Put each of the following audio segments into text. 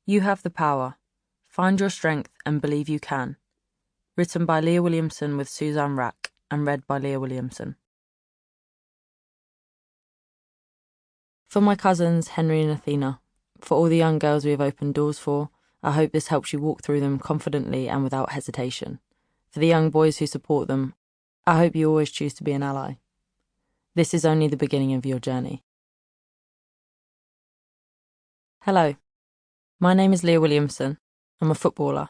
You Have the Power. Find Your Strength and Believe You Can. Written by Leah Williamson with Suzanne Rack and read by Leah Williamson. For my cousins, Henry and Athena, for all the young girls we have opened doors for, I hope this helps you walk through them confidently and without hesitation. For the young boys who support them, I hope you always choose to be an ally. This is only the beginning of your journey. Hello, my name is Leah Williamson. I'm a footballer.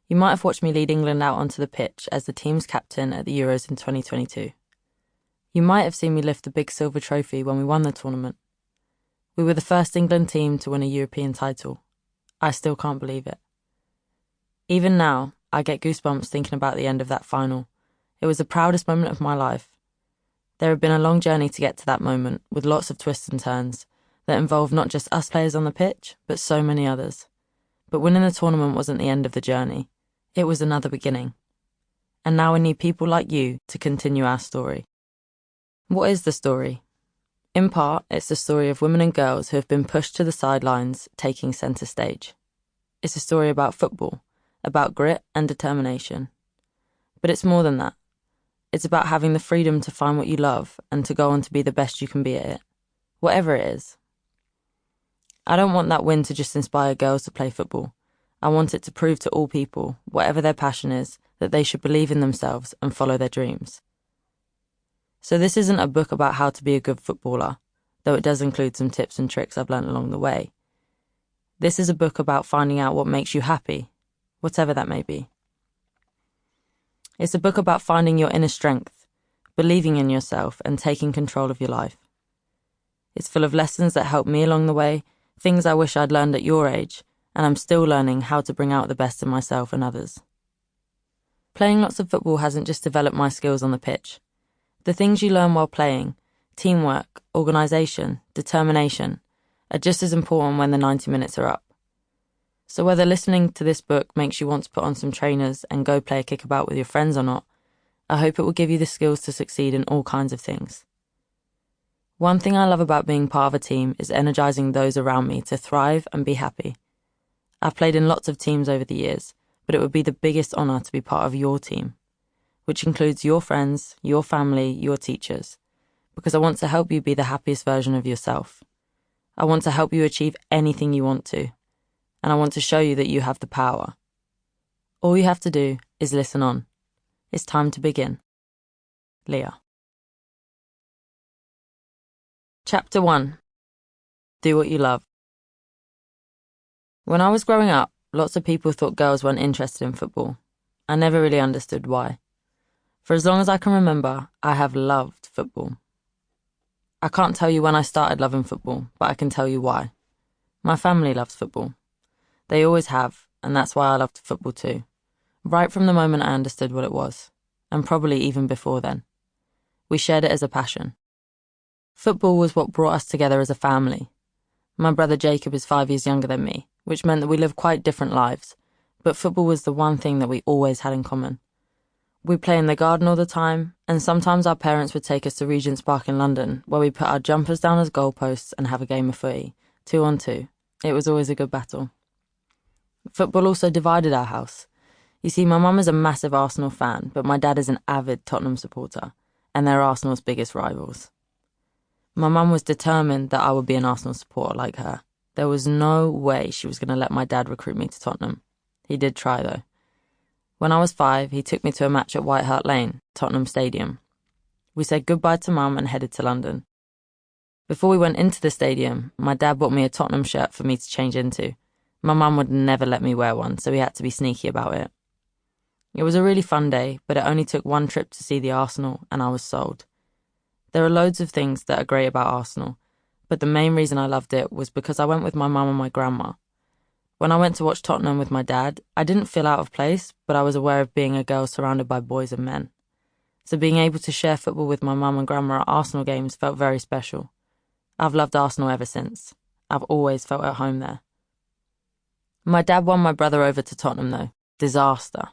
You might have watched me lead England out onto the pitch as the team's captain at the Euros in 2022. You might have seen me lift the big silver trophy when we won the tournament. We were the first England team to win a European title. I still can't believe it. Even now, I get goosebumps thinking about the end of that final. It was the proudest moment of my life. There had been a long journey to get to that moment, with lots of twists and turns that involved not just us players on the pitch, but so many others. But winning the tournament wasn't the end of the journey. It was another beginning. And now we need people like you to continue our story. What is the story? In part, it's the story of women and girls who have been pushed to the sidelines, taking centre stage. It's a story about football, about grit and determination. But it's more than that. It's about having the freedom to find what you love and to go on to be the best you can be at it, whatever it is. I don't want that win to just inspire girls to play football. I want it to prove to all people, whatever their passion is, that they should believe in themselves and follow their dreams. So this isn't a book about how to be a good footballer, though it does include some tips and tricks I've learned along the way. This is a book about finding out what makes you happy, whatever that may be. It's a book about finding your inner strength, believing in yourself and taking control of your life. It's full of lessons that helped me along the way, things I wish I'd learned at your age, and I'm still learning how to bring out the best in myself and others. Playing lots of football hasn't just developed my skills on the pitch. The things you learn while playing, teamwork, organisation, determination, are just as important when the 90 minutes are up. So whether listening to this book makes you want to put on some trainers and go play a kickabout with your friends or not, I hope it will give you the skills to succeed in all kinds of things. One thing I love about being part of a team is energising those around me to thrive and be happy. I've played in lots of teams over the years, but it would be the biggest honour to be part of your team, which includes your friends, your family, your teachers, because I want to help you be the happiest version of yourself. I want to help you achieve anything you want to, and I want to show you that you have the power. All you have to do is listen on. It's time to begin. Leah. Chapter 1. Do What You Love. When I was growing up, lots of people thought girls weren't interested in football. I never really understood why. For as long as I can remember, I have loved football. I can't tell you when I started loving football, but I can tell you why. My family loves football. They always have, and that's why I loved football too. Right from the moment I understood what it was, and probably even before then. We shared it as a passion. Football was what brought us together as a family. My brother Jacob is 5 years younger than me, which meant that we lived quite different lives, but football was the one thing that we always had in common. We'd play in the garden all the time, and sometimes our parents would take us to Regent's Park in London, where we put our jumpers down as goalposts and have a game of footy, 2-on-2. It was always a good battle. Football also divided our house. You see, my mum is a massive Arsenal fan, but my dad is an avid Tottenham supporter, and they're Arsenal's biggest rivals. My mum was determined that I would be an Arsenal supporter like her. There was no way she was going to let my dad recruit me to Tottenham. He did try, though. When I was 5, he took me to a match at White Hart Lane, Tottenham Stadium. We said goodbye to Mum and headed to London. Before we went into the stadium, my dad bought me a Tottenham shirt for me to change into. My mum would never let me wear one, so we had to be sneaky about it. It was a really fun day, but it only took one trip to see the Arsenal, and I was sold. There are loads of things that are great about Arsenal, but the main reason I loved it was because I went with my mum and my grandma. When I went to watch Tottenham with my dad, I didn't feel out of place, but I was aware of being a girl surrounded by boys and men. So being able to share football with my mum and grandma at Arsenal games felt very special. I've loved Arsenal ever since. I've always felt at home there. My dad won my brother over to Tottenham though. Disaster.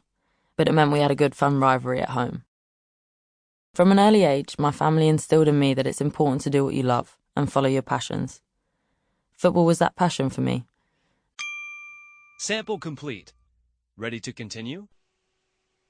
But it meant we had a good fun rivalry at home. From an early age, my family instilled in me that it's important to do what you love and follow your passions. Football was that passion for me. Sample complete. Ready to continue?